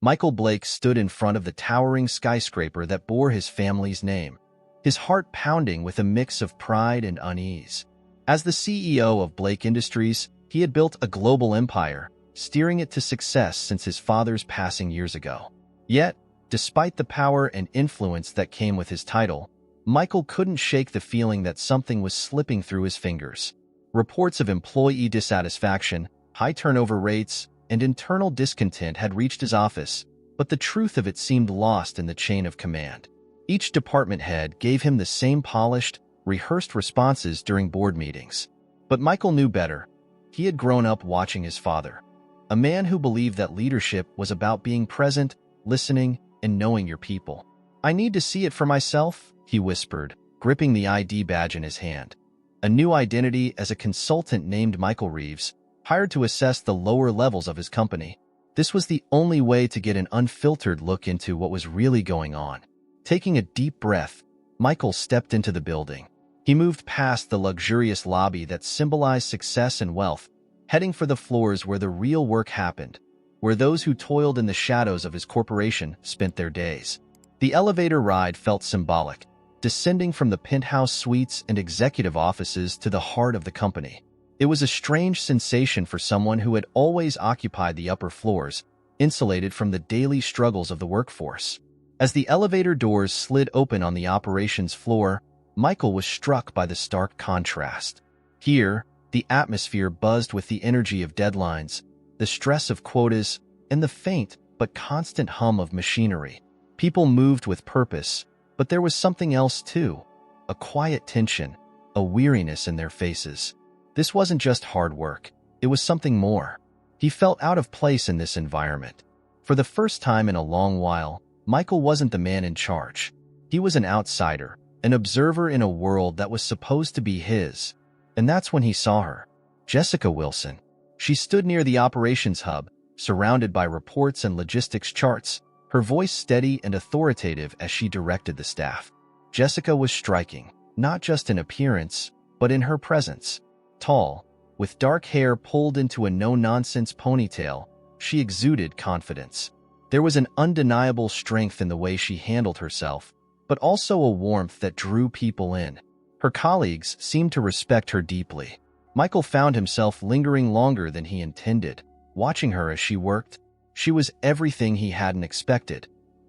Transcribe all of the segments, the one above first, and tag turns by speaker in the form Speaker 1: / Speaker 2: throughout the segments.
Speaker 1: Michael Blake stood in front of the towering skyscraper that bore his family's name, his heart pounding with a mix of pride and unease. As the CEO of Blake Industries, he had built a global empire, steering it to success since his father's passing years ago. Yet, despite the power and influence that came with his title, Michael couldn't shake the feeling that something was slipping through his fingers. Reports of employee dissatisfaction, high turnover rates, and internal discontent had reached his office, but the truth of it seemed lost in the chain of command. Each department head gave him the same polished, rehearsed responses during board meetings. But Michael knew better. He had grown up watching his father, a man who believed that leadership was about being present, listening, and knowing your people. "I need to see it for myself," he whispered, gripping the ID badge in his hand. A new identity as a consultant named Michael Reeves, hired to assess the lower levels of his company. This was the only way to get an unfiltered look into what was really going on. Taking a deep breath, Michael stepped into the building. He moved past the luxurious lobby that symbolized success and wealth, heading for the floors where the real work happened, where those who toiled in the shadows of his corporation spent their days. The elevator ride felt symbolic, descending from the penthouse suites and executive offices to the heart of the company. It was a strange sensation for someone who had always occupied the upper floors, insulated from the daily struggles of the workforce. As the elevator doors slid open on the operations floor, Michael was struck by the stark contrast. Here, the atmosphere buzzed with the energy of deadlines, the stress of quotas, and the faint but constant hum of machinery. People moved with purpose, but there was something else too, a quiet tension, a weariness in their faces. This wasn't just hard work, it was something more. He felt out of place in this environment. For the first time in a long while, Michael wasn't the man in charge. He was an outsider, an observer in a world that was supposed to be his. And that's when he saw her, Jessica Wilson. She stood near the operations hub, surrounded by reports and logistics charts, her voice steady and authoritative as she directed the staff. Jessica was striking, not just in appearance, but in her presence. Tall, with dark hair pulled into a no-nonsense ponytail, she exuded confidence. There was an undeniable strength in the way she handled herself, but also a warmth that drew people in. Her colleagues seemed to respect her deeply. Michael found himself lingering longer than he intended, watching her as she worked. She was everything he hadn't expected.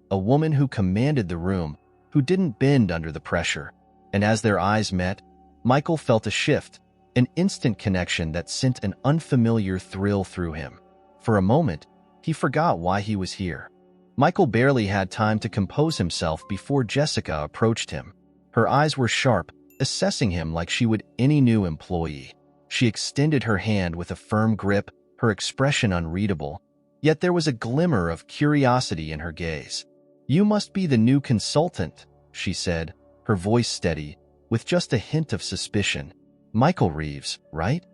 Speaker 1: A woman who commanded the room, who didn't bend under the pressure. And as their eyes met, Michael felt a shift, an instant connection that sent an unfamiliar thrill through him. For a moment, he forgot why he was here. Michael barely had time to compose himself before Jessica approached him. Her eyes were sharp, assessing him like she would any new employee. She extended her hand with a firm grip, her expression unreadable, yet there was a glimmer of curiosity in her gaze. "You must be the new consultant," she said, her voice steady, with just a hint of suspicion. "Michael Reeves, right?"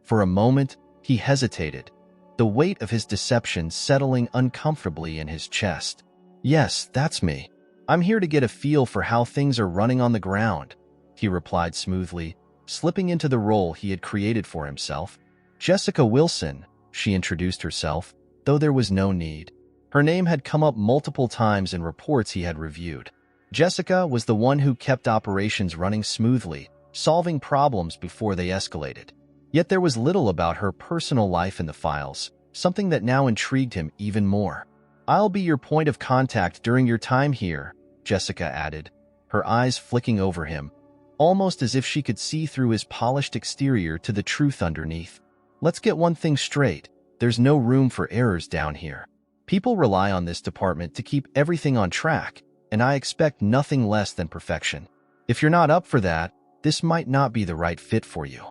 Speaker 1: For a moment, he hesitated, the weight of his deception settling uncomfortably in his chest. "Yes, that's me. I'm here to get a feel for how things are running on the ground," he replied smoothly, slipping into the role he had created for himself. "Jessica Wilson," she introduced herself, though there was no need. Her name had come up multiple times in reports he had reviewed. Jessica was the one who kept operations running smoothly, solving problems before they escalated. Yet there was little about her personal life in the files, something that now intrigued him even more. "I'll be your point of contact during your time here," Jessica added, her eyes flicking over him, almost as if she could see through his polished exterior to the truth underneath. "Let's get one thing straight. There's no room for errors down here. People rely on this department to keep everything on track, and I expect nothing less than perfection. If you're not up for that, this might not be the right fit for you."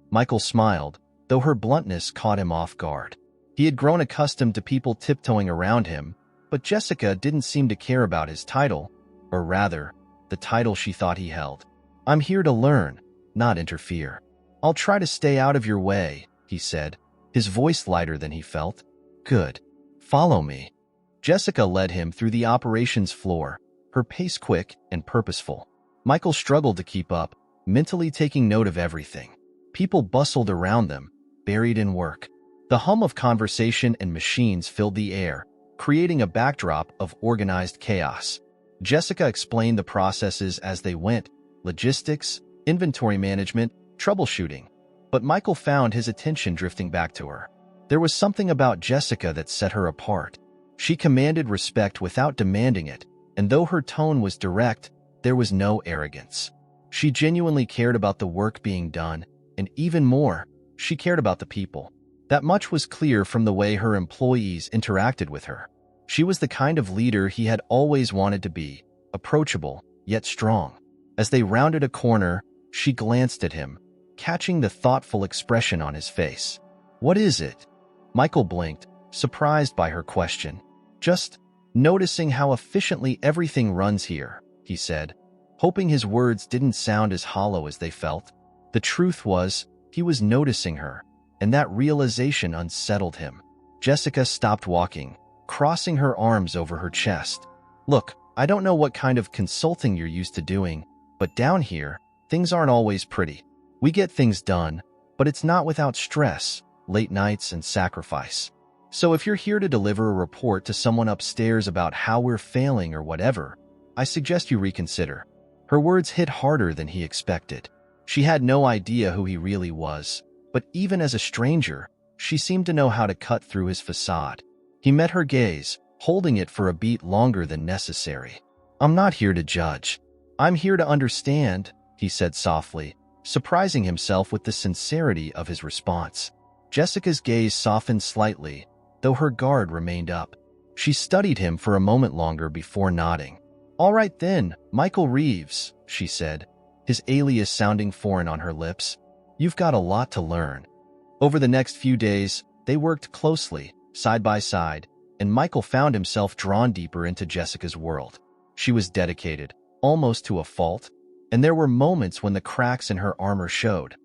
Speaker 1: Michael smiled, though her bluntness caught him off guard. He had grown accustomed to people tiptoeing around him, but Jessica didn't seem to care about his title, or rather, the title she thought he held. "I'm here to learn, not interfere. I'll try to stay out of your way," he said, his voice lighter than he felt. "Good. Follow me." Jessica led him through the operations floor, her pace quick and purposeful. Michael struggled to keep up, mentally taking note of everything. People bustled around them, buried in work. The hum of conversation and machines filled the air, creating a backdrop of organized chaos. Jessica explained the processes as they went: logistics, inventory management, troubleshooting. But Michael found his attention drifting back to her. There was something about Jessica that set her apart. She commanded respect without demanding it, and though her tone was direct, there was no arrogance. She genuinely cared about the work being done, and even more, she cared about the people. That much was clear from the way her employees interacted with her. She was the kind of leader he had always wanted to be, approachable, yet strong. As they rounded a corner, she glanced at him, catching the thoughtful expression on his face. "What is it?" Michael blinked, surprised by her question. "Just noticing how efficiently everything runs here," he said, hoping his words didn't sound as hollow as they felt. The truth was, he was noticing her, and that realization unsettled him. Jessica stopped walking, crossing her arms over her chest. "Look, I don't know what kind of consulting you're used to doing, but down here, things aren't always pretty. We get things done, but it's not without stress, late nights, and sacrifice. So if you're here to deliver a report to someone upstairs about how we're failing or whatever, I suggest you reconsider." Her words hit harder than he expected. She had no idea who he really was, but even as a stranger, she seemed to know how to cut through his facade. He met her gaze, holding it for a beat longer than necessary. "I'm not here to judge. I'm here to understand," he said softly, surprising himself with the sincerity of his response. Jessica's gaze softened slightly, though her guard remained up. She studied him for a moment longer before nodding. "All right then, Michael Reeves," she said, his alias sounding foreign on her lips. "You've got a lot to learn." Over the next few days, they worked closely, side by side, and Michael found himself drawn deeper into Jessica's world. She was dedicated, almost to a fault, and there were moments when the cracks in her armor showed.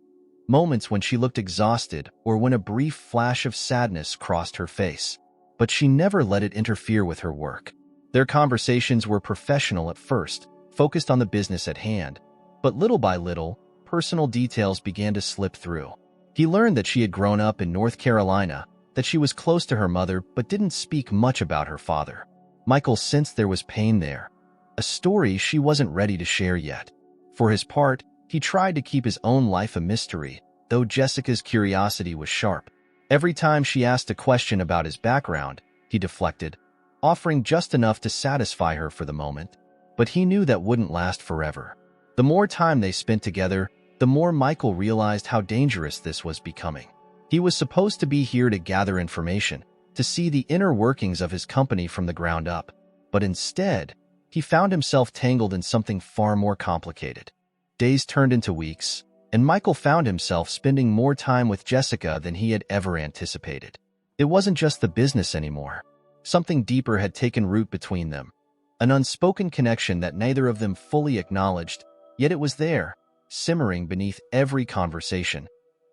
Speaker 1: Moments when she looked exhausted or when a brief flash of sadness crossed her face. But she never let it interfere with her work. Their conversations were professional at first, focused on the business at hand, but little by little, personal details began to slip through. He learned that she had grown up in North Carolina, that she was close to her mother but didn't speak much about her father. Michael sensed there was pain there, a story she wasn't ready to share yet. For his part, he tried to keep his own life a mystery, though Jessica's curiosity was sharp. Every time she asked a question about his background, he deflected, offering just enough to satisfy her for the moment. But he knew that wouldn't last forever. The more time they spent together, the more Michael realized how dangerous this was becoming. He was supposed to be here to gather information, to see the inner workings of his company from the ground up. But instead, he found himself tangled in something far more complicated. Days turned into weeks, and Michael found himself spending more time with Jessica than he had ever anticipated. It wasn't just the business anymore. Something deeper had taken root between them, an unspoken connection that neither of them fully acknowledged, yet it was there, simmering beneath every conversation,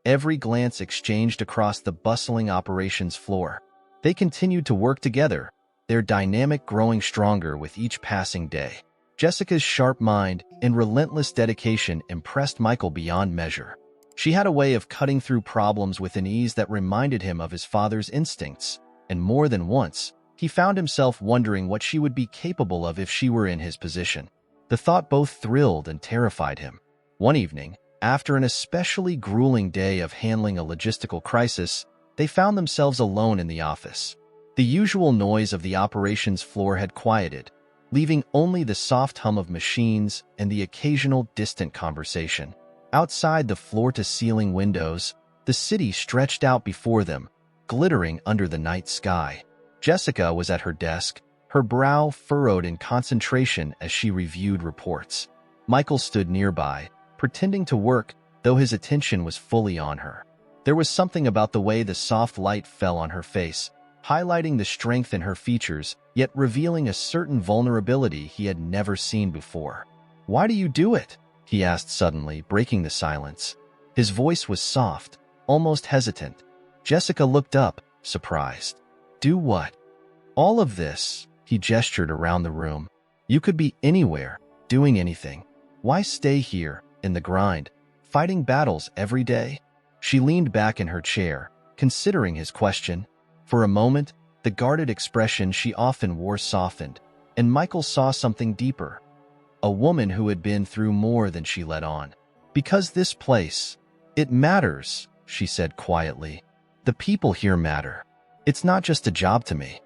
Speaker 1: every glance exchanged across the bustling operations floor. They continued to work together, their dynamic growing stronger with each passing day. Jessica's sharp mind and relentless dedication impressed Michael beyond measure. She had a way of cutting through problems with an ease that reminded him of his father's instincts, and more than once, he found himself wondering what she would be capable of if she were in his position. The thought both thrilled and terrified him. One evening, after an especially grueling day of handling a logistical crisis, they found themselves alone in the office. The usual noise of the operations floor had quieted, leaving only the soft hum of machines and the occasional distant conversation. Outside the floor-to-ceiling windows, the city stretched out before them, glittering under the night sky. Jessica was at her desk, her brow furrowed in concentration as she reviewed reports. Michael stood nearby, pretending to work, though his attention was fully on her. There was something about the way the soft light fell on her face, highlighting the strength in her features, yet revealing a certain vulnerability he had never seen before. "Why do you do it?" he asked suddenly, breaking the silence. His voice was soft, almost hesitant. Jessica looked up, surprised. "Do what?" "All of this," he gestured around the room. "You could be anywhere, doing anything. Why stay here, in the grind, fighting battles every day?" She leaned back in her chair, considering his question. For a moment, The guarded expression she often wore softened, and Michael saw something deeper. A woman who had been through more than she let on. "Because this place, it matters," she said quietly. "The people here matter. It's not just a job to me.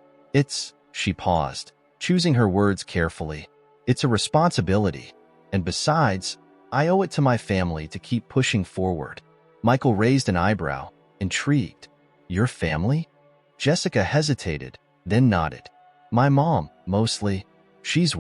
Speaker 1: She paused, choosing her words carefully. "It's a responsibility. And besides, I owe it to my family to keep pushing forward." Michael raised an eyebrow, intrigued. "Your family?" Jessica hesitated, then nodded. "My mom, mostly. She's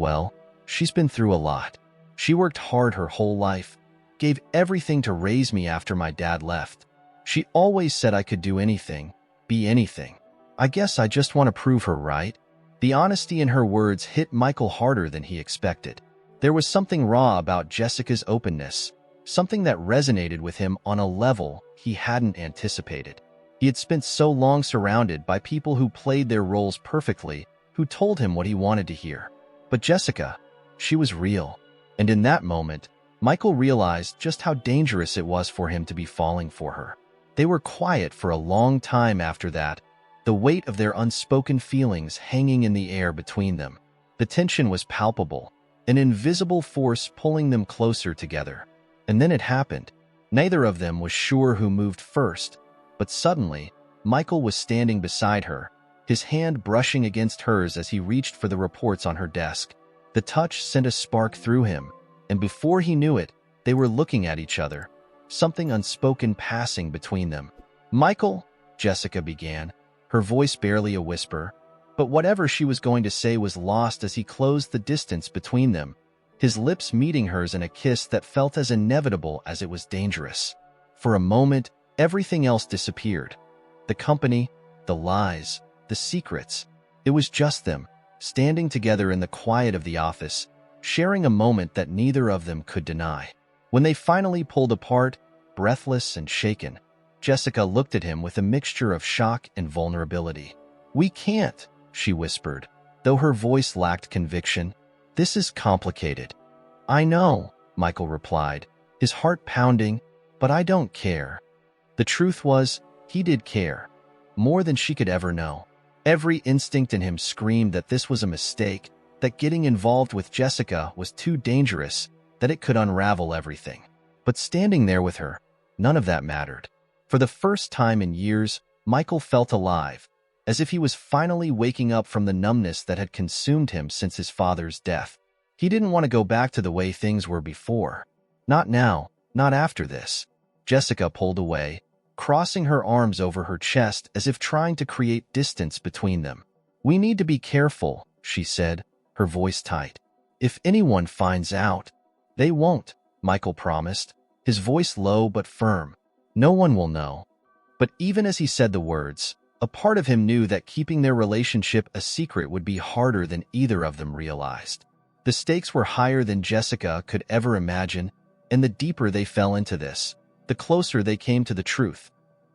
Speaker 1: been through a lot. She worked hard her whole life, gave everything to raise me after my dad left. She always said I could do anything, be anything. I guess I just want to prove her right." The honesty in her words hit Michael harder than he expected. There was something raw about Jessica's openness, something that resonated with him on a level he hadn't anticipated. He had spent so long surrounded by people who played their roles perfectly, who told him what he wanted to hear. But Jessica, she was real. And in that moment, Michael realized just how dangerous it was for him to be falling for her. They were quiet for a long time after that, the weight of their unspoken feelings hanging in the air between them. The tension was palpable, an invisible force pulling them closer together. And then it happened. Neither of them was sure who moved first, but suddenly, Michael was standing beside her, his hand brushing against hers as he reached for the reports on her desk. The touch sent a spark through him, and before he knew it, they were looking at each other, something unspoken passing between them. "Michael," Jessica began, her voice barely a whisper, but whatever she was going to say was lost as he closed the distance between them, his lips meeting hers in a kiss that felt as inevitable as it was dangerous. For a moment, everything else disappeared. The company, the lies, the secrets. It was just them, standing together in the quiet of the office, sharing a moment that neither of them could deny. When they finally pulled apart, breathless and shaken, Jessica looked at him with a mixture of shock and vulnerability. "We can't," she whispered, though her voice lacked conviction. "This is complicated." "I know," Michael replied, his heart pounding, "but I don't care." The truth was, he did care, more than she could ever know. Every instinct in him screamed that this was a mistake, that getting involved with Jessica was too dangerous, that it could unravel everything. But standing there with her, none of that mattered. For the first time in years, Michael felt alive, as if he was finally waking up from the numbness that had consumed him since his father's death. He didn't want to go back to the way things were before. Not now, not after this. Jessica pulled away, crossing her arms over her chest as if trying to create distance between them. "We need to be careful," she said, her voice tight. "If anyone finds out—" "They won't," Michael promised, his voice low but firm. "No one will know." But even as he said the words, a part of him knew that keeping their relationship a secret would be harder than either of them realized. The stakes were higher than Jessica could ever imagine, and the deeper they fell into this, the closer they came to the truth,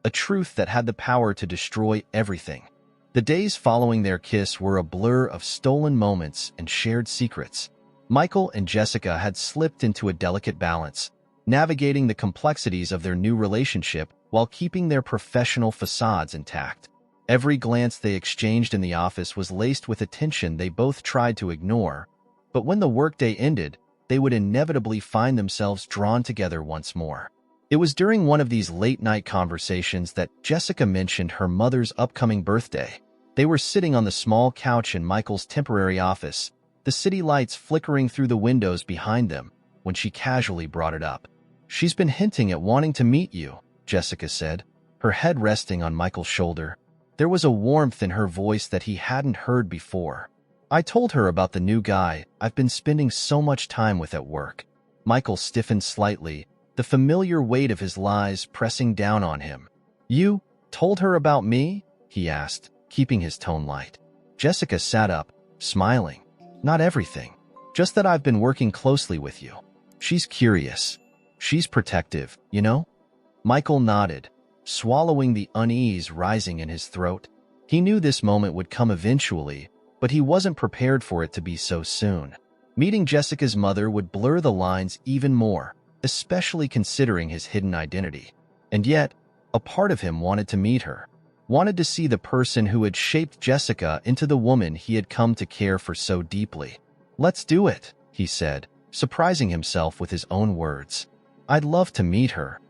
Speaker 1: a truth that had the power to destroy everything. The days following their kiss were a blur of stolen moments and shared secrets. Michael and Jessica had slipped into a delicate balance, navigating the complexities of their new relationship while keeping their professional facades intact. Every glance they exchanged in the office was laced with attention they both tried to ignore, but when the workday ended, they would inevitably find themselves drawn together once more. It was during one of these late-night conversations that Jessica mentioned her mother's upcoming birthday. They were sitting on the small couch in Michael's temporary office, the city lights flickering through the windows behind them, when she casually brought it up. "She's been hinting at wanting to meet you," Jessica said, her head resting on Michael's shoulder. There was a warmth in her voice that he hadn't heard before. "I told her about the new guy I've been spending so much time with at work." Michael stiffened slightly, the familiar weight of his lies pressing down on him. "You told her about me?" he asked, keeping his tone light. Jessica sat up, smiling. "Not everything. Just that I've been working closely with you. She's curious. She's protective, you know?" Michael nodded, swallowing the unease rising in his throat. He knew this moment would come eventually, but he wasn't prepared for it to be so soon. Meeting Jessica's mother would blur the lines even more, especially considering his hidden identity. And yet, a part of him wanted to meet her. wanted to see the person who had shaped Jessica into the woman he had come to care for so deeply. "Let's do it," he said, surprising himself with his own words. "I'd love to meet her."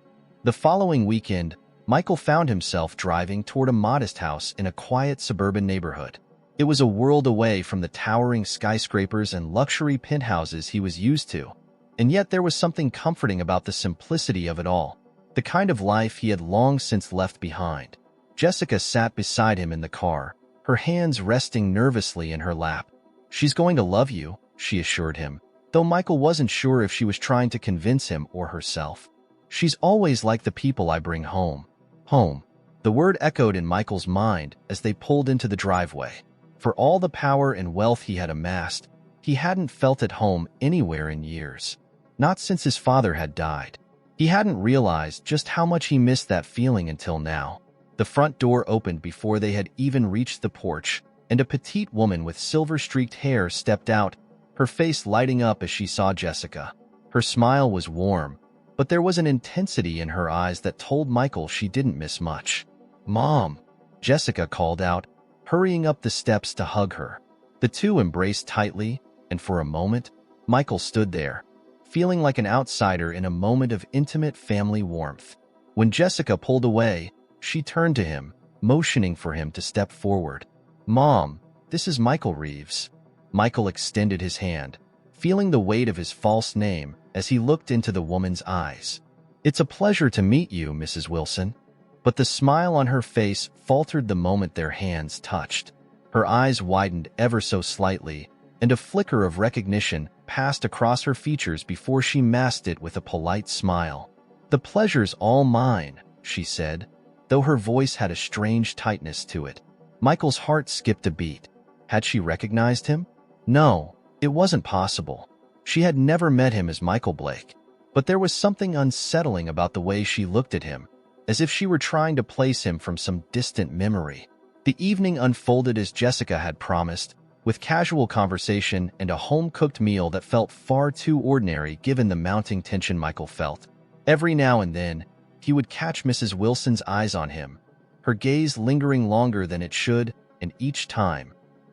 Speaker 1: The following weekend, Michael found himself driving toward a modest house in a quiet suburban neighborhood. It was a world away from the towering skyscrapers and luxury penthouses he was used to, and yet there was something comforting about the simplicity of it all, the kind of life he had long since left behind. Jessica sat beside him in the car, her hands resting nervously in her lap. "She's going to love you," she assured him, though Michael wasn't sure if she was trying to convince him or herself. "She's always like the people I bring home." Home. The word echoed in Michael's mind as they pulled into the driveway. For all the power and wealth he had amassed, he hadn't felt at home anywhere in years. Not since his father had died. He hadn't realized just how much he missed that feeling until now. The front door opened before they had even reached the porch, and a petite woman with silver-streaked hair stepped out, her face lighting up as she saw Jessica. Her smile was warm, but there was an intensity in her eyes that told Michael she didn't miss much. "Mom," Jessica called out, hurrying up the steps to hug her. The two embraced tightly, and for a moment, Michael stood there, feeling like an outsider in a moment of intimate family warmth. When Jessica pulled away, she turned to him, motioning for him to step forward. "Mom, this is Michael Reeves." Michael extended his hand, feeling the weight of his false name as he looked into the woman's eyes. "It's a pleasure to meet you, Mrs. Wilson." But the smile on her face faltered the moment their hands touched. Her eyes widened ever so slightly, and a flicker of recognition passed across her features before she masked it with a polite smile. "The pleasure's all mine," she said, though her voice had a strange tightness to it. Michael's heart skipped a beat. Had she recognized him? No, it wasn't possible. She had never met him as Michael Blake. But there was something unsettling about the way she looked at him, as if she were trying to place him from some distant memory. The evening unfolded as Jessica had promised, with casual conversation and a home-cooked meal that felt far too ordinary given the mounting tension Michael felt. Every now and then, he would catch Mrs. Wilson's eyes on him, her gaze lingering longer than it should, and each time,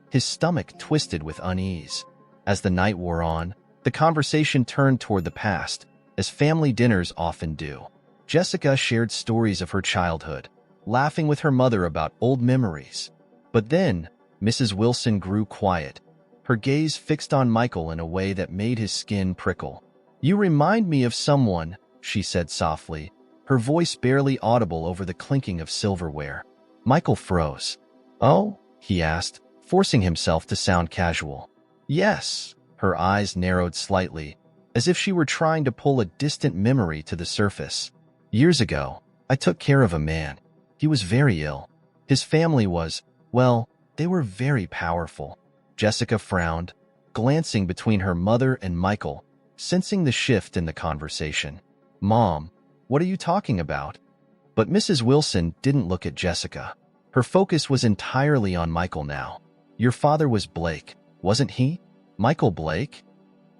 Speaker 1: his stomach twisted with unease. As the night wore on, the conversation turned toward the past, as family dinners often do. Jessica shared stories of her childhood, laughing with her mother about old memories. But then, Mrs. Wilson grew quiet, her gaze fixed on Michael in a way that made his skin prickle. "You remind me of someone," she said softly, her voice barely audible over the clinking of silverware. Michael froze. "Oh?" he asked, forcing himself to sound casual. "Yes." Her eyes narrowed slightly, as if she were trying to pull a distant memory to the surface. "Years ago, I took care of a man. He was very ill. His family was, well, they were very powerful." Jessica frowned, glancing between her mother and Michael, sensing the shift in the conversation. "Mom, what are you talking about?" But Mrs. Wilson didn't look at Jessica. Her focus was entirely on Michael now. "Your father was Blake, wasn't he? Michael Blake?"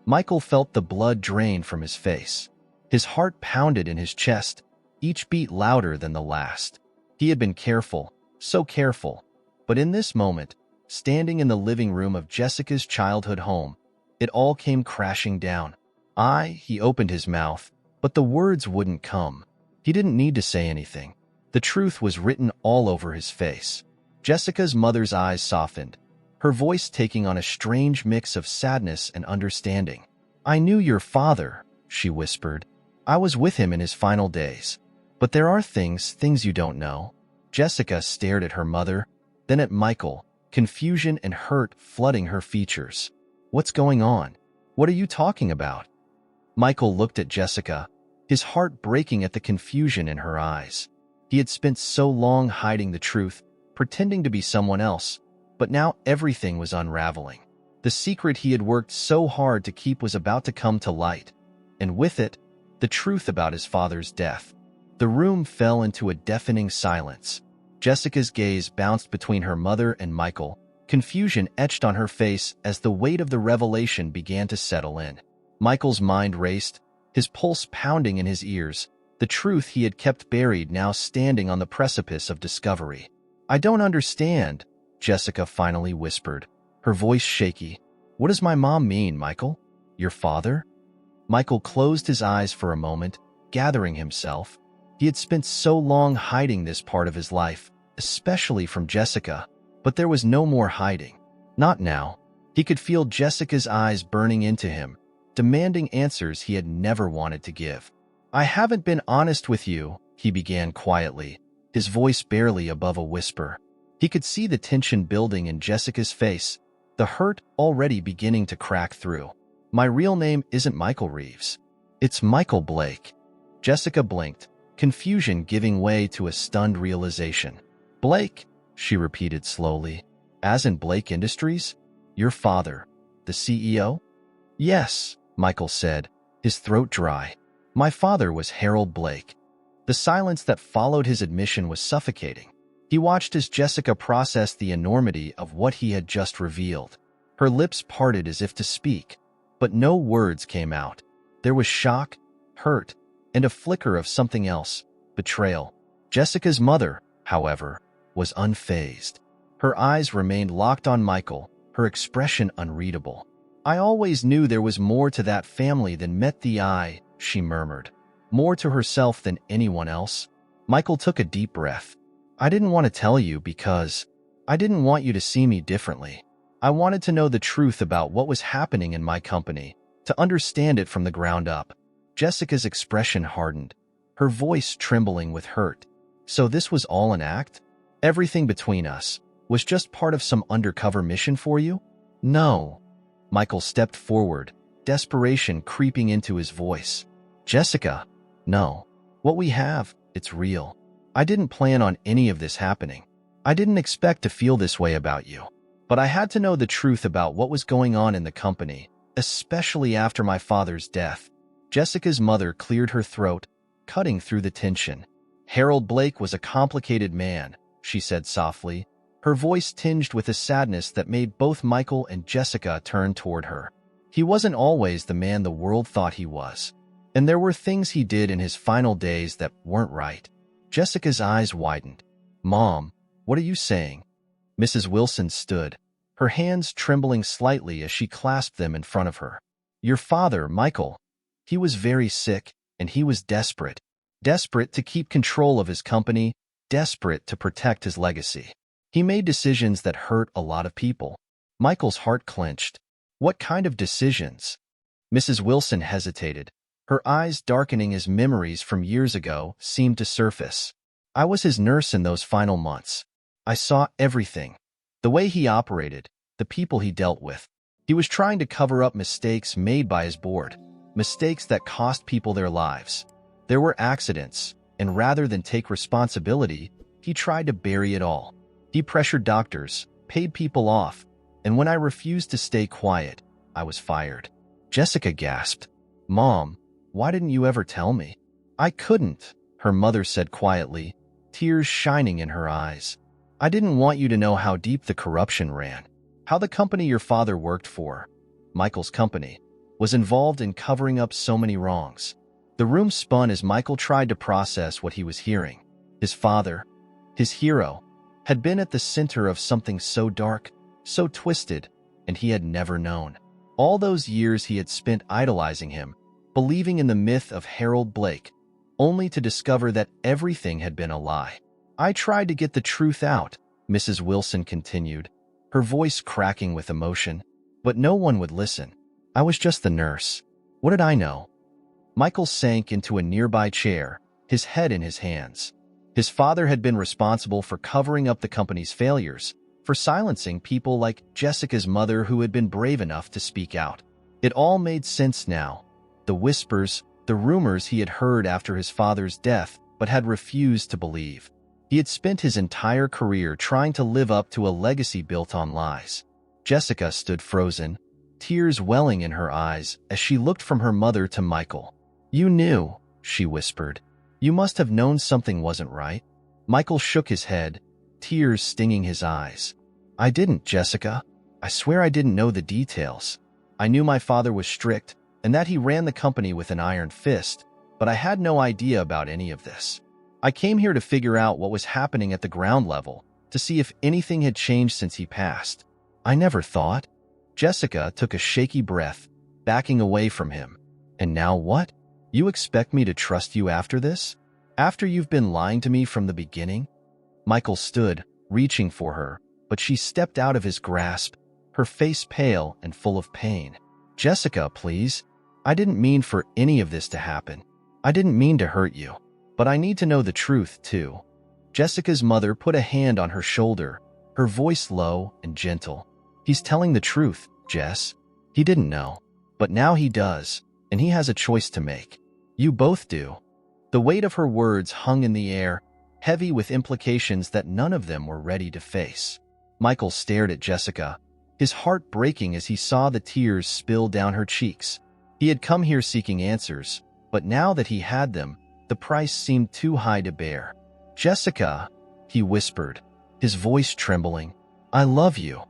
Speaker 1: Michael felt the blood drain from his face. His heart pounded in his chest, each beat louder than the last. He had been careful, so careful, but in this moment, standing in the living room of Jessica's childhood home, it all came crashing down. He opened his mouth, but the words wouldn't come. He didn't need to say anything. The truth was written all over his face. Jessica's mother's eyes softened, her voice taking on a strange mix of sadness and understanding. "I knew your father," she whispered. "I was with him in his final days. But there are things you don't know." Jessica stared at her mother, then at Michael, confusion and hurt flooding her features. "What's going on? What are you talking about?" Michael looked at Jessica, his heart breaking at the confusion in her eyes. He had spent so long hiding the truth, pretending to be someone else, but now everything was unraveling. The secret he had worked so hard to keep was about to come to light, and with it, the truth about his father's death. The room fell into a deafening silence. Jessica's gaze bounced between her mother and Michael, confusion etched on her face as the weight of the revelation began to settle in. Michael's mind raced, his pulse pounding in his ears, the truth he had kept buried now standing on the precipice of discovery. I don't understand, Jessica finally whispered, her voice shaky. What does my mom mean, Michael? Your father? Michael closed his eyes for a moment, gathering himself. He had spent so long hiding this part of his life, especially from Jessica, but there was no more hiding. Not now. He could feel Jessica's eyes burning into him, demanding answers he had never wanted to give. I haven't been honest with you, he began quietly, his voice barely above a whisper. He could see the tension building in Jessica's face, the hurt already beginning to crack through. My real name isn't Michael Reeves. It's Michael Blake. Jessica blinked, confusion giving way to a stunned realization. Blake, she repeated slowly. As in Blake Industries? Your father, the CEO? Yes, Michael said, his throat dry. My father was Harold Blake. The silence that followed his admission was suffocating. He watched as Jessica processed the enormity of what he had just revealed. Her lips parted as if to speak, but no words came out. There was shock, hurt, and a flicker of something else, betrayal. Jessica's mother, however, was unfazed. Her eyes remained locked on Michael, her expression unreadable. I always knew there was more to that family than met the eye, she murmured. More to herself than anyone else. Michael took a deep breath. I didn't want to tell you because I didn't want you to see me differently. I wanted to know the truth about what was happening in my company, to understand it from the ground up. Jessica's expression hardened, her voice trembling with hurt. So this was all an act? Everything between us was just part of some undercover mission for you? No. Michael stepped forward, desperation creeping into his voice. Jessica, no. What we have, it's real. I didn't plan on any of this happening. I didn't expect to feel this way about you. But I had to know the truth about what was going on in the company, especially after my father's death. Jessica's mother cleared her throat, cutting through the tension. Harold Blake was a complicated man, she said softly, her voice tinged with a sadness that made both Michael and Jessica turn toward her. He wasn't always the man the world thought he was, and there were things he did in his final days that weren't right. Jessica's eyes widened. Mom, what are you saying? Mrs. Wilson stood, her hands trembling slightly as she clasped them in front of her. Your father, Michael, he was very sick, and he was desperate. Desperate to keep control of his company, desperate to protect his legacy. He made decisions that hurt a lot of people. Michael's heart clenched. What kind of decisions? Mrs. Wilson hesitated, her eyes darkening as memories from years ago seemed to surface. I was his nurse in those final months. I saw everything. The way he operated, the people he dealt with. He was trying to cover up mistakes made by his board, mistakes that cost people their lives. There were accidents, and rather than take responsibility, he tried to bury it all. He pressured doctors, paid people off, and when I refused to stay quiet, I was fired. Jessica gasped. Mom, why didn't you ever tell me? I couldn't, her mother said quietly, tears shining in her eyes. I didn't want you to know how deep the corruption ran, how the company your father worked for, Michael's company, was involved in covering up so many wrongs. The room spun as Michael tried to process what he was hearing. His father, his hero, had been at the center of something so dark, so twisted, and he had never known. All those years he had spent idolizing him, believing in the myth of Harold Blake, only to discover that everything had been a lie. I tried to get the truth out, Mrs. Wilson continued, her voice cracking with emotion, but no one would listen. I was just the nurse. What did I know? Michael sank into a nearby chair, his head in his hands. His father had been responsible for covering up the company's failures, for silencing people like Jessica's mother who had been brave enough to speak out. It all made sense now. The whispers, the rumors he had heard after his father's death but had refused to believe. He had spent his entire career trying to live up to a legacy built on lies. Jessica stood frozen, tears welling in her eyes as she looked from her mother to Michael. You knew, she whispered. You must have known something wasn't right. Michael shook his head, tears stinging his eyes. I didn't, Jessica. I swear I didn't know the details. I knew my father was strict and that he ran the company with an iron fist, but I had no idea about any of this. I came here to figure out what was happening at the ground level, to see if anything had changed since he passed. I never thought. Jessica took a shaky breath, backing away from him. And now what? You expect me to trust you after this? After you've been lying to me from the beginning? Michael stood, reaching for her, but she stepped out of his grasp, her face pale and full of pain. Jessica, please. I didn't mean for any of this to happen. I didn't mean to hurt you. But I need to know the truth, too. Jessica's mother put a hand on her shoulder, her voice low and gentle. He's telling the truth, Jess. He didn't know. But now he does, and he has a choice to make. You both do. The weight of her words hung in the air, heavy with implications that none of them were ready to face. Michael stared at Jessica, his heart breaking as he saw the tears spill down her cheeks. He had come here seeking answers, but now that he had them, the price seemed too high to bear. Jessica, he whispered, his voice trembling, I love you.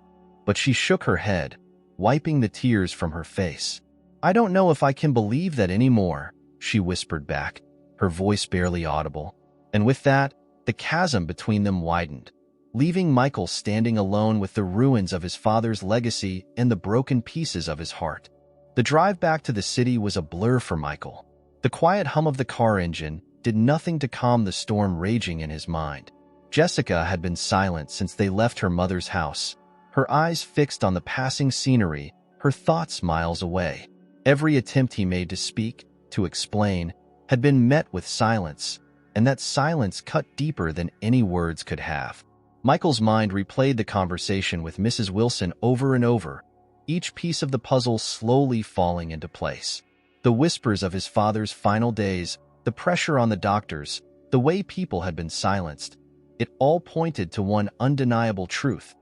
Speaker 1: But she shook her head, wiping the tears from her face. I don't know if I can believe that anymore, she whispered back, her voice barely audible. And with that, the chasm between them widened, leaving Michael standing alone with the ruins of his father's legacy and the broken pieces of his heart. The drive back to the city was a blur for Michael. The quiet hum of the car engine did nothing to calm the storm raging in his mind. Jessica had been silent since they left her mother's house, her eyes fixed on the passing scenery, her thoughts miles away. Every attempt he made to speak, to explain, had been met with silence, and that silence cut deeper than any words could have. Michael's mind replayed the conversation with Mrs. Wilson over and over, each piece of the puzzle slowly falling into place. The whispers of his father's final days, the pressure on the doctors, the way people had been silenced, it all pointed to one undeniable truth.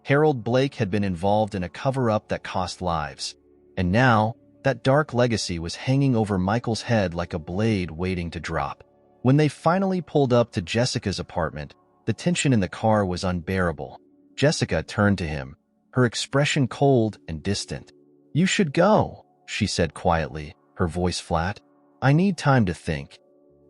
Speaker 1: Harold Blake had been involved in a cover-up that cost lives, and now that dark legacy was hanging over Michael's head like a blade waiting to drop. When they finally pulled up to Jessica's apartment, the tension in the car was unbearable. Jessica turned to him, her expression cold and distant. You should go, she said quietly, her voice flat. I need time to think.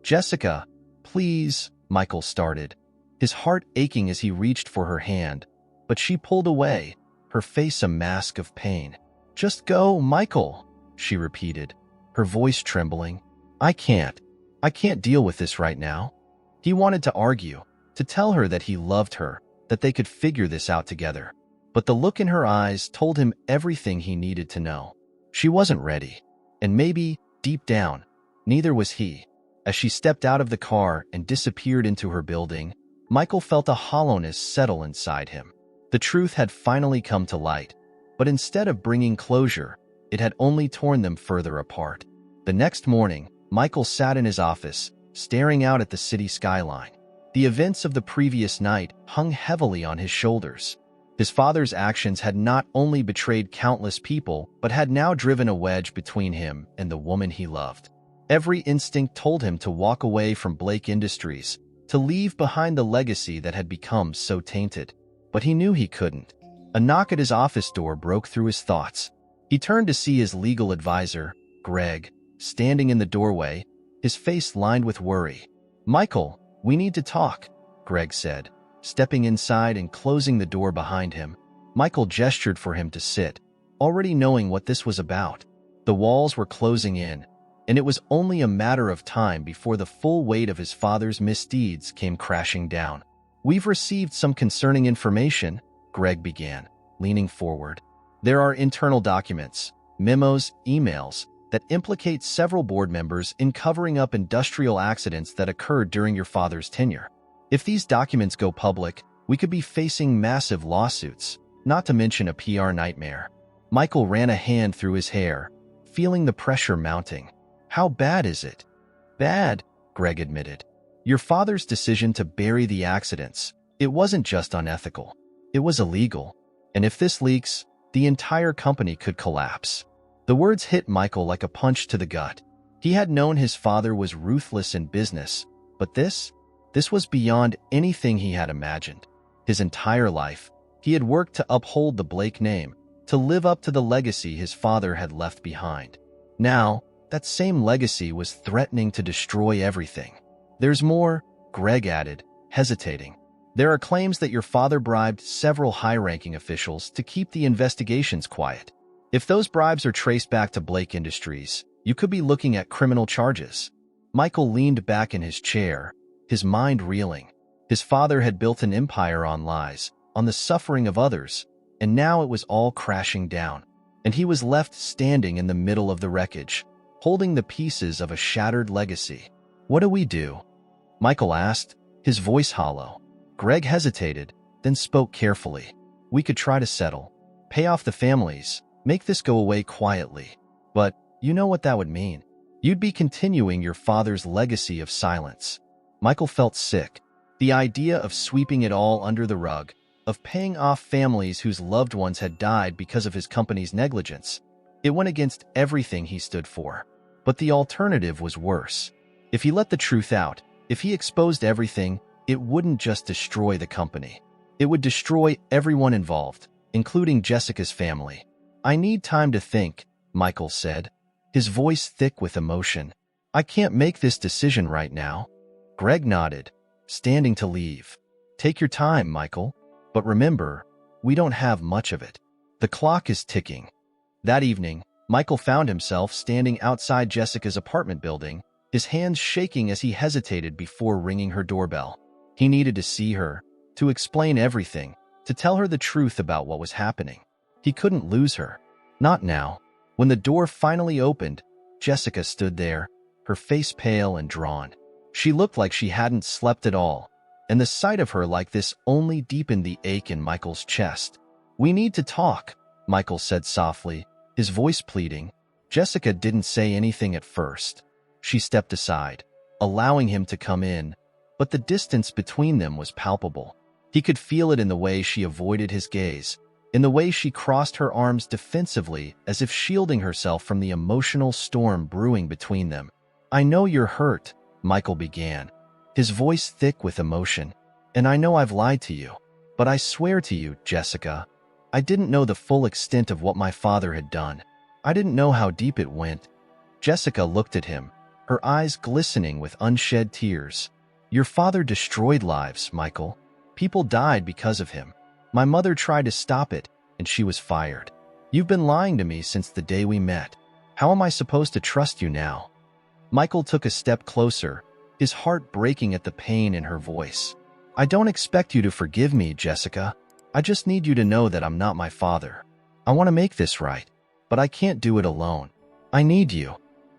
Speaker 1: Jessica, please, Michael started, his heart aching as he reached for her hand, but she pulled away, her face a mask of pain. Just go, Michael, she repeated, her voice trembling. I can't deal with this right now. He wanted to argue, to tell her that he loved her, that they could figure this out together. But the look in her eyes told him everything he needed to know. She wasn't ready. And maybe, deep down, neither was he. As she stepped out of the car and disappeared into her building, Michael felt a hollowness settle inside him. The truth had finally come to light, but instead of bringing closure, it had only torn them further apart. The next morning, Michael sat in his office, staring out at the city skyline. The events of the previous night hung heavily on his shoulders. His father's actions had not only betrayed countless people, but had now driven a wedge between him and the woman he loved. Every instinct told him to walk away from Blake Industries, to leave behind the legacy that had become so tainted. But he knew he couldn't. A knock at his office door broke through his thoughts. He turned to see his legal advisor, Greg, standing in the doorway, his face lined with worry. Michael, we need to talk, Greg said, stepping inside and closing the door behind him. Michael gestured for him to sit, already knowing what this was about. The walls were closing in, and it was only a matter of time before the full weight of his father's misdeeds came crashing down. We've received some concerning information, Greg began, leaning forward. There are internal documents, memos, emails, that implicate several board members in covering up industrial accidents that occurred during your father's tenure. If these documents go public, we could be facing massive lawsuits, not to mention a PR nightmare. Michael ran a hand through his hair, feeling the pressure mounting. How bad is it? Bad, Greg admitted. Your father's decision to bury the accidents, it wasn't just unethical. It was illegal. And if this leaks, the entire company could collapse. The words hit Michael like a punch to the gut. He had known his father was ruthless in business, but this was beyond anything he had imagined. His entire life, he had worked to uphold the Blake name, to live up to the legacy his father had left behind. Now, that same legacy was threatening to destroy everything. There's more, Greg added, hesitating. There are claims that your father bribed several high-ranking officials to keep the investigations quiet. If those bribes are traced back to Blake Industries, you could be looking at criminal charges." Michael leaned back in his chair, his mind reeling. His father had built an empire on lies, on the suffering of others, and now it was all crashing down. And he was left standing in the middle of the wreckage, holding the pieces of a shattered legacy. "What do we do?" Michael asked, his voice hollow. Greg hesitated, then spoke carefully. "We could try to settle, pay off the families, make this go away quietly. But you know what that would mean. You'd be continuing your father's legacy of silence." Michael felt sick. The idea of sweeping it all under the rug, of paying off families whose loved ones had died because of his company's negligence, it went against everything he stood for. But the alternative was worse. If he let the truth out, if he exposed everything, it wouldn't just destroy the company. It would destroy everyone involved, including Jessica's family. "I need time to think," Michael said, his voice thick with emotion. "I can't make this decision right now." Greg nodded, standing to leave. "Take your time, Michael. But remember, we don't have much of it. The clock is ticking." That evening, Michael found himself standing outside Jessica's apartment building, his hands shaking as he hesitated before ringing her doorbell. He needed to see her, to explain everything, to tell her the truth about what was happening. He couldn't lose her. Not now. When the door finally opened, Jessica stood there, her face pale and drawn. She looked like she hadn't slept at all, and the sight of her like this only deepened the ache in Michael's chest. "We need to talk," Michael said softly, his voice pleading. Jessica didn't say anything at first. She stepped aside, allowing him to come in, but the distance between them was palpable. He could feel it in the way she avoided his gaze, in the way she crossed her arms defensively as if shielding herself from the emotional storm brewing between them. "I know you're hurt," Michael began, his voice thick with emotion. "And I know I've lied to you. But I swear to you, Jessica, I didn't know the full extent of what my father had done. I didn't know how deep it went." Jessica looked at him, her eyes glistening with unshed tears. "Your father destroyed lives, Michael. People died because of him. My mother tried to stop it, and she was fired. You've been lying to me since the day we met. How am I supposed to trust you now?" Michael took a step closer, his heart breaking at the pain in her voice. "I don't expect you to forgive me, Jessica. I just need you to know that I'm not my father. I want to make this right, but I can't do it alone. I need you."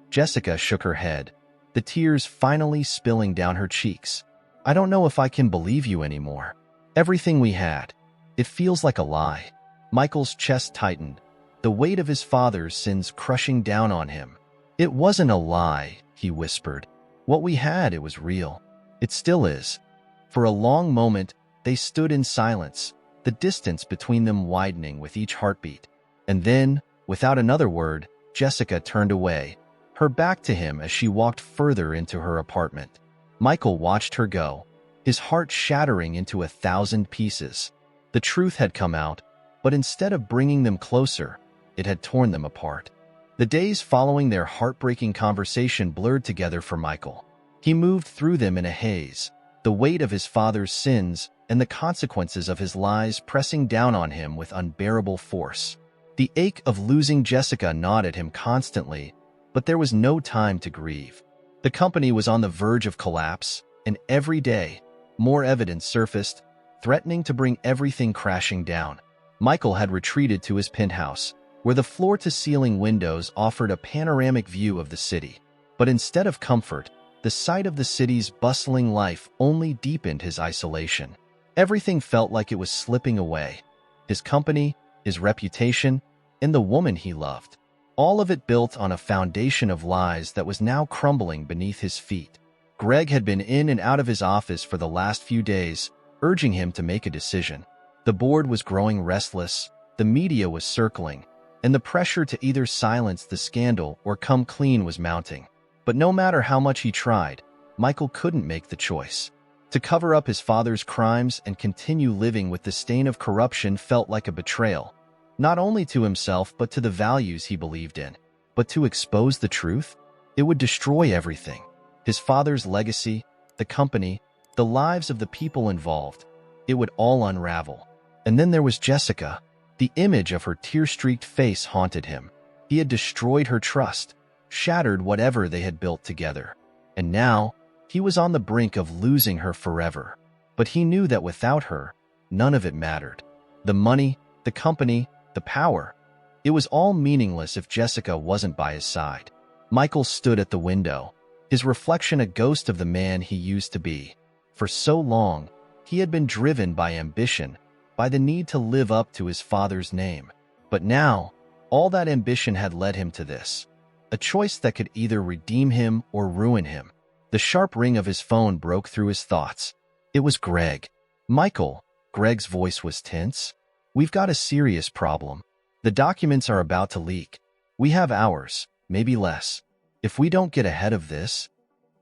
Speaker 1: Jessica shook her head, the tears finally spilling down her cheeks. "I don't know if I can believe you anymore. Everything we had, it feels like a lie." Michael's chest tightened, the weight of his father's sins crushing down on him. "It wasn't a lie," he whispered. "What we had, it was real. It still is." For a long moment, they stood in silence, the distance between them widening with each heartbeat. And then, without another word, Jessica turned away, her back to him as she walked further into her apartment. Michael watched her go, his heart shattering into 1,000 pieces. The truth had come out, but instead of bringing them closer, it had torn them apart. The days following their heartbreaking conversation blurred together for Michael. He moved through them in a haze, the weight of his father's sins and the consequences of his lies pressing down on him with unbearable force. The ache of losing Jessica gnawed at him constantly, but there was no time to grieve. The company was on the verge of collapse, and every day, more evidence surfaced, threatening to bring everything crashing down. Michael had retreated to his penthouse, where the floor-to-ceiling windows offered a panoramic view of the city. But instead of comfort, the sight of the city's bustling life only deepened his isolation. Everything felt like it was slipping away. His company, his reputation, and the woman he loved. All of it built on a foundation of lies that was now crumbling beneath his feet. Greg had been in and out of his office for the last few days, urging him to make a decision. The board was growing restless, the media was circling, and the pressure to either silence the scandal or come clean was mounting. But no matter how much he tried, Michael couldn't make the choice. To cover up his father's crimes and continue living with the stain of corruption felt like a betrayal, not only to himself but to the values he believed in. But to expose the truth? It would destroy everything. His father's legacy, the company, the lives of the people involved. it would all unravel. And then there was Jessica. The image of her tear-streaked face haunted him. He had destroyed her trust, shattered whatever they had built together. And now, he was on the brink of losing her forever. But he knew that without her, none of it mattered. The money, the company, the power. It was all meaningless if Jessica wasn't by his side. Michael stood at the window, his reflection a ghost of the man he used to be. For so long, he had been driven by ambition, by the need to live up to his father's name. But now, all that ambition had led him to this. A choice that could either redeem him or ruin him. The sharp ring of his phone broke through his thoughts. It was Greg. "Michael," Greg's voice was tense. "We've got a serious problem. The documents are about to leak. We have hours, maybe less. If we don't get ahead of this—"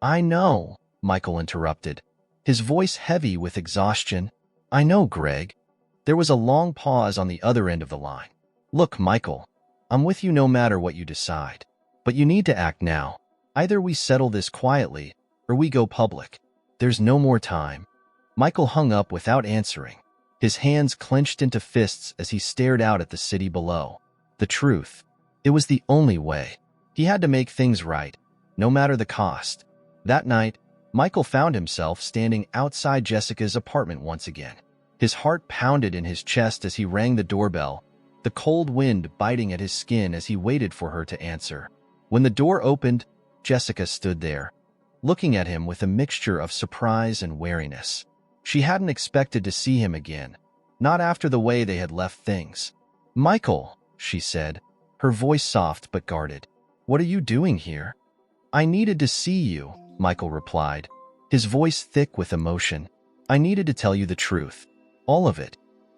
Speaker 1: "I know," Michael interrupted, his voice heavy with exhaustion. "I know, Greg." There was a long pause on the other end of the line. "Look, Michael, I'm with you no matter what you decide. But you need to act now. Either we settle this quietly, or we go public. There's no more time." Michael hung up without answering, his hands clenched into fists as he stared out at the city below. The truth. It was the only way. He had to make things right, no matter the cost. That night, Michael found himself standing outside Jessica's apartment once again. His heart pounded in his chest as he rang the doorbell, the cold wind biting at his skin as he waited for her to answer. When the door opened, Jessica stood there, looking at him with a mixture of surprise and wariness. She hadn't expected to see him again, not after the way they had left things. "Michael," she said, her voice soft but guarded. "What are you doing here?" "I needed to see you," Michael replied, his voice thick with emotion. "I needed to tell you the truth. All of it."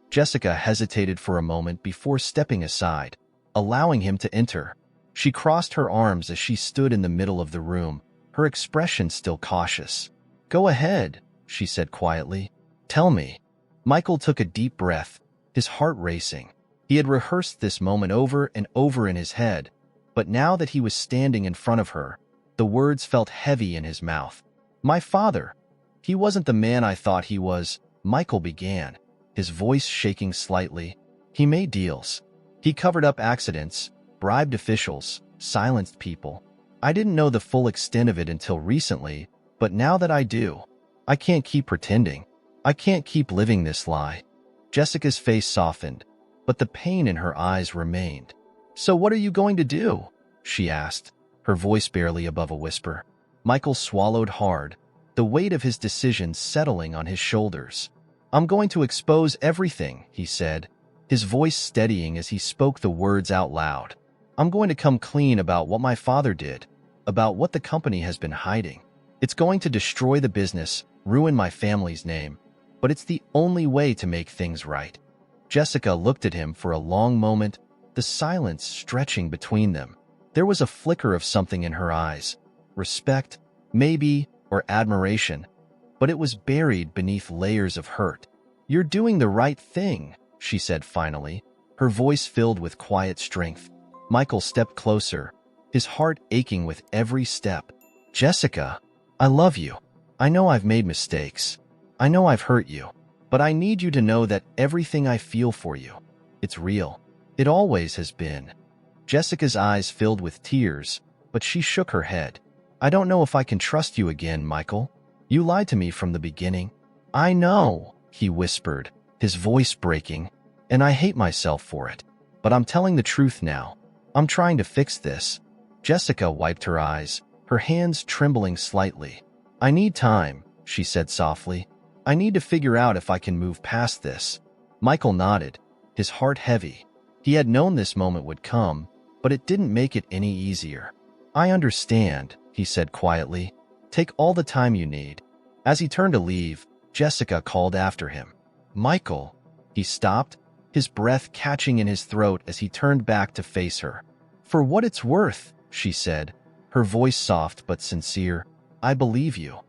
Speaker 1: Jessica hesitated for a moment before stepping aside, allowing him to enter. She crossed her arms as she stood in the middle of the room, her expression still cautious. "Go ahead," she said quietly. "Tell me." Michael took a deep breath, his heart racing. He had rehearsed this moment over and over in his head, but now that he was standing in front of her, the words felt heavy in his mouth. "My father. He wasn't the man I thought he was," Michael began, his voice shaking slightly. "He made deals. He covered up accidents, bribed officials, silenced people. I didn't know the full extent of it until recently, but now that I do, I can't keep pretending. I can't keep living this lie." Jessica's face softened, but the pain in her eyes remained. "So what are you going to do?" she asked, her voice barely above a whisper. Michael swallowed hard, the weight of his decision settling on his shoulders. "I'm going to expose everything," he said, his voice steadying as he spoke the words out loud. "I'm going to come clean about what my father did, about what the company has been hiding. It's going to destroy the business, ruin my family's name, but it's the only way to make things right." Jessica looked at him for a long moment, the silence stretching between them. There was a flicker of something in her eyes, respect, maybe, or admiration, but it was buried beneath layers of hurt. "You're doing the right thing," she said finally, her voice filled with quiet strength. Michael stepped closer, his heart aching with every step. "Jessica, I love you. I know I've made mistakes. I know I've hurt you. But I need you to know that everything I feel for you, it's real. It always has been." Jessica's eyes filled with tears, but she shook her head. "I don't know if I can trust you again, Michael. You lied to me from the beginning." "I know," he whispered, his voice breaking, "and I hate myself for it. But I'm telling the truth now. I'm trying to fix this." Jessica wiped her eyes, her hands trembling slightly. "I need time," she said softly. "I need to figure out if I can move past this." Michael nodded, his heart heavy. He had known this moment would come, but it didn't make it any easier. "I understand," he said quietly. "Take all the time you need." As he turned to leave, Jessica called after him. "Michael." He stopped, his breath catching in his throat as he turned back to face her. "For what it's worth," she said, her voice soft but sincere, "I believe you."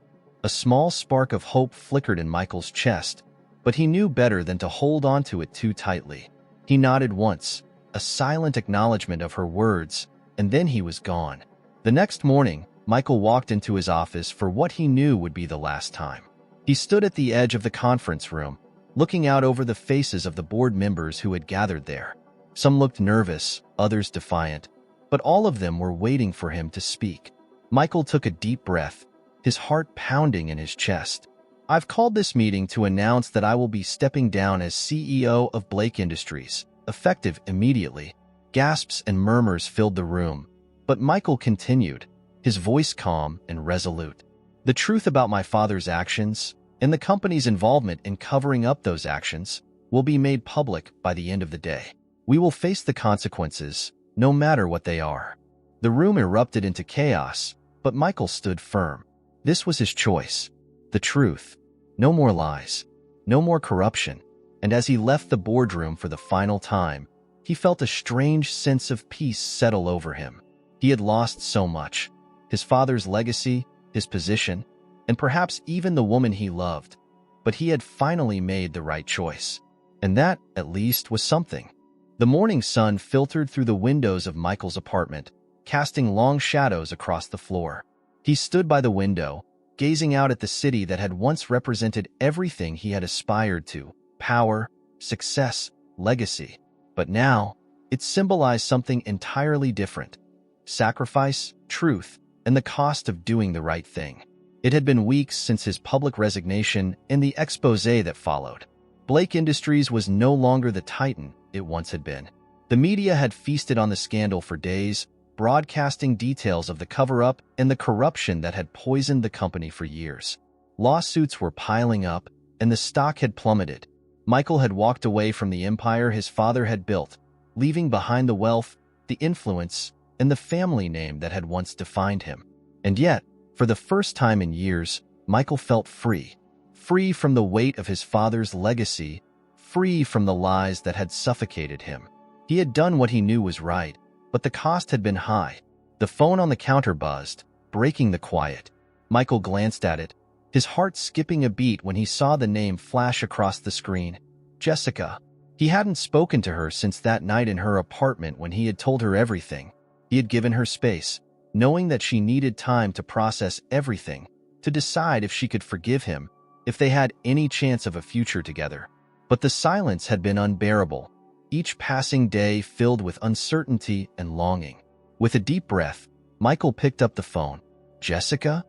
Speaker 1: A small spark of hope flickered in Michael's chest, but he knew better than to hold on to it too tightly. He nodded once, a silent acknowledgement of her words, and then he was gone. The next morning, Michael walked into his office for what he knew would be the last time. He stood at the edge of the conference room, looking out over the faces of the board members who had gathered there. Some looked nervous, others defiant, but all of them were waiting for him to speak. Michael took a deep breath, his heart pounding in his chest. "I've called this meeting to announce that I will be stepping down as CEO of Blake Industries, effective immediately." Gasps and murmurs filled the room, but Michael continued, his voice calm and resolute. "The truth about my father's actions, and the company's involvement in covering up those actions, will be made public by the end of the day. We will face the consequences, no matter what they are." The room erupted into chaos, but Michael stood firm. This was his choice. The truth. No more lies. No more corruption. And as he left the boardroom for the final time, he felt a strange sense of peace settle over him. He had lost so much. His father's legacy, his position, and perhaps even the woman he loved. But he had finally made the right choice. And that, at least, was something. The morning sun filtered through the windows of Michael's apartment, casting long shadows across the floor. He stood by the window, gazing out at the city that had once represented everything he had aspired to: power, success, legacy. But now, it symbolized something entirely different: sacrifice, truth, and the cost of doing the right thing. It had been weeks since his public resignation and the exposé that followed. Blake Industries was no longer the titan it once had been. The media had feasted on the scandal for days, broadcasting details of the cover-up and the corruption that had poisoned the company for years. Lawsuits were piling up, and the stock had plummeted. Michael had walked away from the empire his father had built, leaving behind the wealth, the influence, and the family name that had once defined him. And yet, for the first time in years, Michael felt free. Free from the weight of his father's legacy, free from the lies that had suffocated him. He had done what he knew was right, but the cost had been high. The phone on the counter buzzed, breaking the quiet. Michael glanced at it, his heart skipping a beat when he saw the name flash across the screen. Jessica. He hadn't spoken to her since that night in her apartment when he had told her everything. He had given her space, knowing that she needed time to process everything, to decide if she could forgive him, if they had any chance of a future together. But the silence had been unbearable, each passing day filled with uncertainty and longing. With a deep breath, Michael picked up the phone. "Jessica?"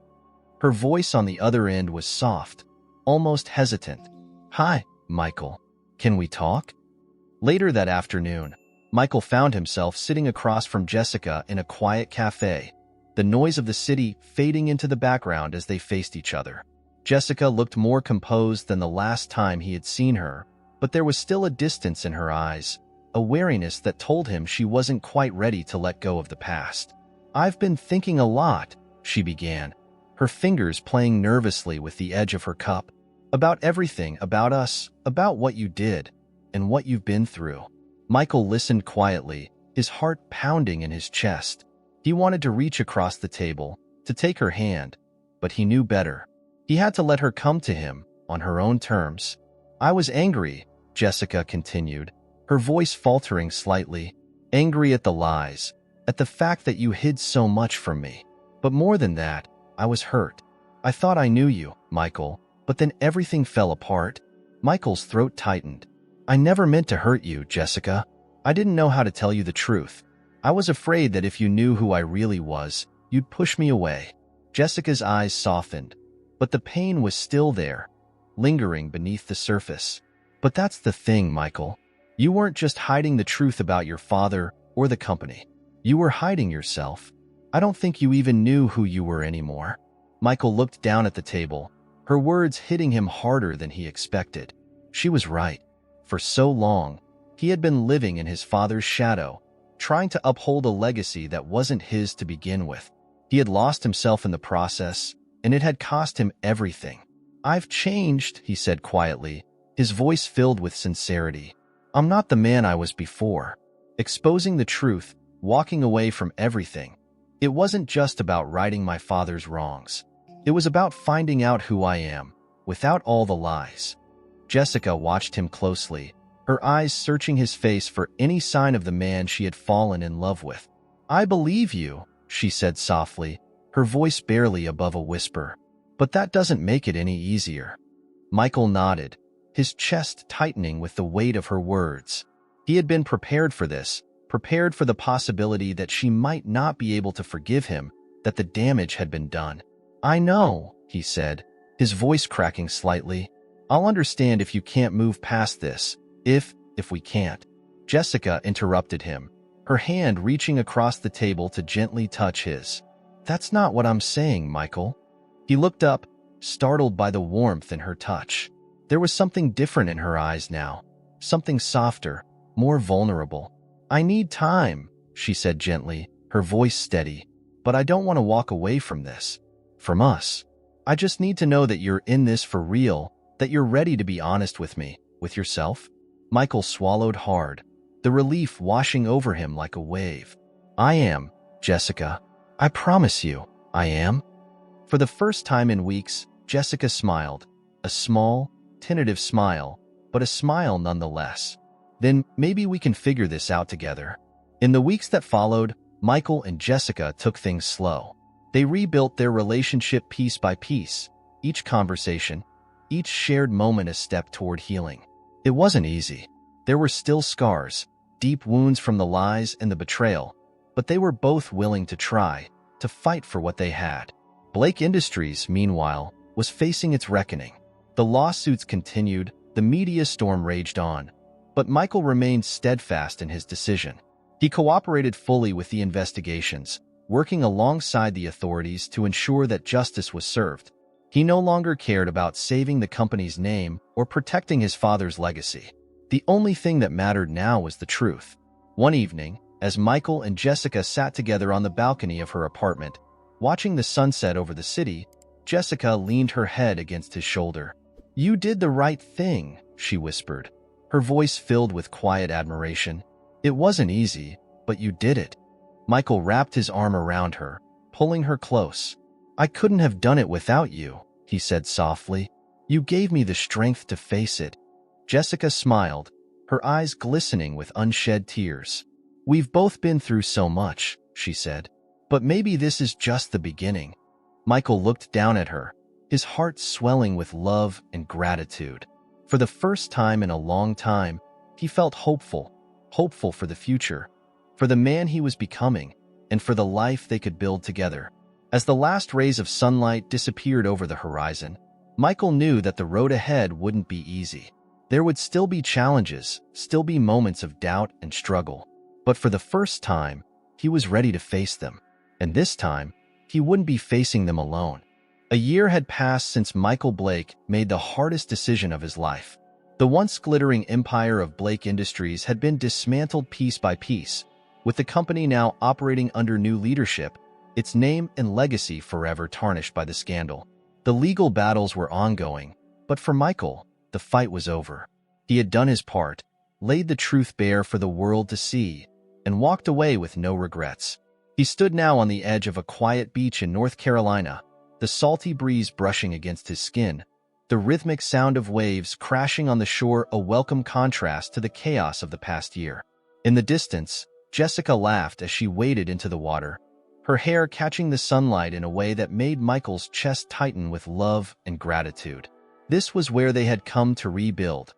Speaker 1: Her voice on the other end was soft, almost hesitant. "Hi, Michael. Can we talk?" Later that afternoon, Michael found himself sitting across from Jessica in a quiet cafe, the noise of the city fading into the background as they faced each other. Jessica looked more composed than the last time he had seen her, but there was still a distance in her eyes, a wariness that told him she wasn't quite ready to let go of the past. "I've been thinking a lot," she began, her fingers playing nervously with the edge of her cup. "About everything, about us, about what you did, and what you've been through." Michael listened quietly, his heart pounding in his chest. He wanted to reach across the table, to take her hand, but he knew better. He had to let her come to him, on her own terms. "I was angry," Jessica continued, her voice faltering slightly. "Angry at the lies, at the fact that you hid so much from me. But more than that, I was hurt. I thought I knew you, Michael, but then everything fell apart." Michael's throat tightened. "I never meant to hurt you, Jessica. I didn't know how to tell you the truth. I was afraid that if you knew who I really was, you'd push me away." Jessica's eyes softened, but the pain was still there, lingering beneath the surface. "But that's the thing, Michael. You weren't just hiding the truth about your father or the company. You were hiding yourself. I don't think you even knew who you were anymore." Michael looked down at the table, her words hitting him harder than he expected. She was right. For so long, he had been living in his father's shadow, trying to uphold a legacy that wasn't his to begin with. He had lost himself in the process, and it had cost him everything. "I've changed," he said quietly, his voice filled with sincerity. "I'm not the man I was before." Exposing the truth, walking away from everything. It wasn't just about righting my father's wrongs. It was about finding out who I am, without all the lies. Jessica watched him closely, her eyes searching his face for any sign of the man she had fallen in love with. "I believe you," she said softly, her voice barely above a whisper. "But that doesn't make it any easier." Michael nodded, his chest tightening with the weight of her words. He had been prepared for this, prepared for the possibility that she might not be able to forgive him, that the damage had been done. "I know," he said, his voice cracking slightly. "I'll understand if you can't move past this. If we can't." Jessica interrupted him, her hand reaching across the table to gently touch his. "That's not what I'm saying, Michael." He looked up, startled by the warmth in her touch. There was something different in her eyes now, something softer, more vulnerable. "I need time," she said gently, her voice steady. "But I don't want to walk away from this. From us. I just need to know that you're in this for real, that you're ready to be honest with me, with yourself." Michael swallowed hard, the relief washing over him like a wave. "I am, Jessica. I promise you, I am." For the first time in weeks, Jessica smiled, a small, tentative smile, but a smile nonetheless. "Then maybe we can figure this out together." In the weeks that followed, Michael and Jessica took things slow. They rebuilt their relationship piece by piece, each conversation, each shared moment a step toward healing. It wasn't easy. There were still scars, deep wounds from the lies and the betrayal, but they were both willing to try, to fight for what they had. Blake Industries, meanwhile, was facing its reckoning. The lawsuits continued, the media storm raged on, but Michael remained steadfast in his decision. He cooperated fully with the investigations, working alongside the authorities to ensure that justice was served. He no longer cared about saving the company's name or protecting his father's legacy. The only thing that mattered now was the truth. One evening, as Michael and Jessica sat together on the balcony of her apartment, watching the sunset over the city, Jessica leaned her head against his shoulder. "You did the right thing," she whispered, her voice filled with quiet admiration. "It wasn't easy, but you did it." Michael wrapped his arm around her, pulling her close. "I couldn't have done it without you," he said softly. "You gave me the strength to face it." Jessica smiled, her eyes glistening with unshed tears. "We've both been through so much," she said, "but maybe this is just the beginning." Michael looked down at her, his heart swelling with love and gratitude. For the first time in a long time, he felt hopeful for the future, for the man he was becoming, and for the life they could build together. As the last rays of sunlight disappeared over the horizon, Michael knew that the road ahead wouldn't be easy. There would still be challenges, still be moments of doubt and struggle. But for the first time, he was ready to face them. And this time, he wouldn't be facing them alone. A year had passed since Michael Blake made the hardest decision of his life. The once glittering empire of Blake Industries had been dismantled piece by piece, with the company now operating under new leadership, its name and legacy forever tarnished by the scandal. The legal battles were ongoing, but for Michael, the fight was over. He had done his part, laid the truth bare for the world to see, and walked away with no regrets. He stood now on the edge of a quiet beach in North Carolina, the salty breeze brushing against his skin, the rhythmic sound of waves crashing on the shore a welcome contrast to the chaos of the past year. In the distance, Jessica laughed as she waded into the water, her hair catching the sunlight in a way that made Michael's chest tighten with love and gratitude. This was where they had come to rebuild,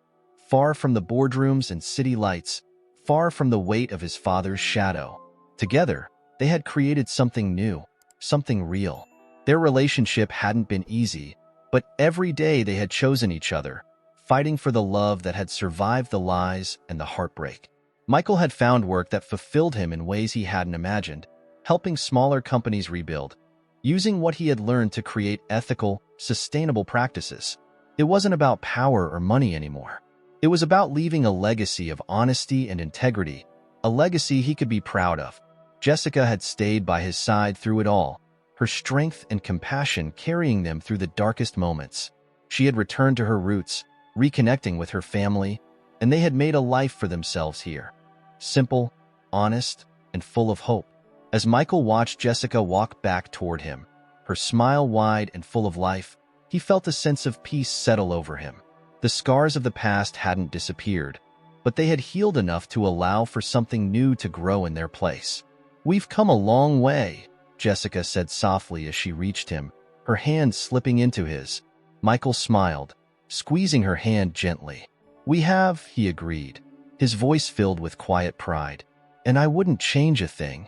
Speaker 1: far from the boardrooms and city lights, far from the weight of his father's shadow. Together, they had created something new, something real. Their relationship hadn't been easy, but every day they had chosen each other, fighting for the love that had survived the lies and the heartbreak. Michael had found work that fulfilled him in ways he hadn't imagined, helping smaller companies rebuild, using what he had learned to create ethical, sustainable practices. It wasn't about power or money anymore. It was about leaving a legacy of honesty and integrity, a legacy he could be proud of. Jessica had stayed by his side through it all, her strength and compassion carrying them through the darkest moments. She had returned to her roots, reconnecting with her family, and they had made a life for themselves here. Simple, honest, and full of hope. As Michael watched Jessica walk back toward him, her smile wide and full of life, he felt a sense of peace settle over him. The scars of the past hadn't disappeared, but they had healed enough to allow for something new to grow in their place. "We've come a long way," Jessica said softly as she reached him, her hand slipping into his. Michael smiled, squeezing her hand gently. "We have," he agreed, his voice filled with quiet pride. "And I wouldn't change a thing."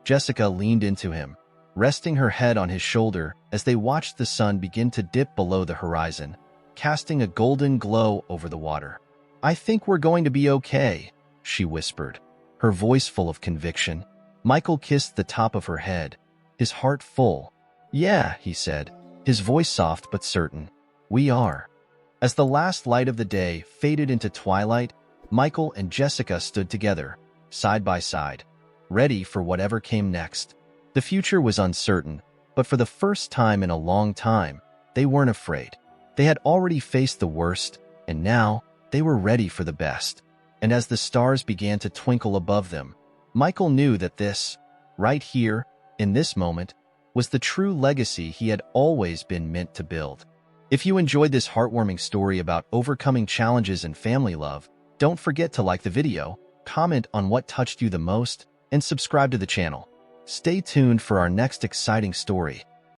Speaker 1: Jessica leaned into him, resting her head on his shoulder as they watched the sun begin to dip below the horizon, casting a golden glow over the water. "I think we're going to be okay," she whispered, her voice full of conviction. Michael kissed the top of her head, his heart full. "Yeah," he said, his voice soft but certain. "We are." As the last light of the day faded into twilight, Michael and Jessica stood together, side by side, ready for whatever came next. The future was uncertain, but for the first time in a long time, they weren't afraid. They had already faced the worst, and now they were ready for the best. And as the stars began to twinkle above them, Michael knew that this, right here, in this moment, was the true legacy he had always been meant to build. If you enjoyed this heartwarming story about overcoming challenges and family love, don't forget to like the video, comment on what touched you the most, and subscribe to the channel. Stay tuned for our next exciting story.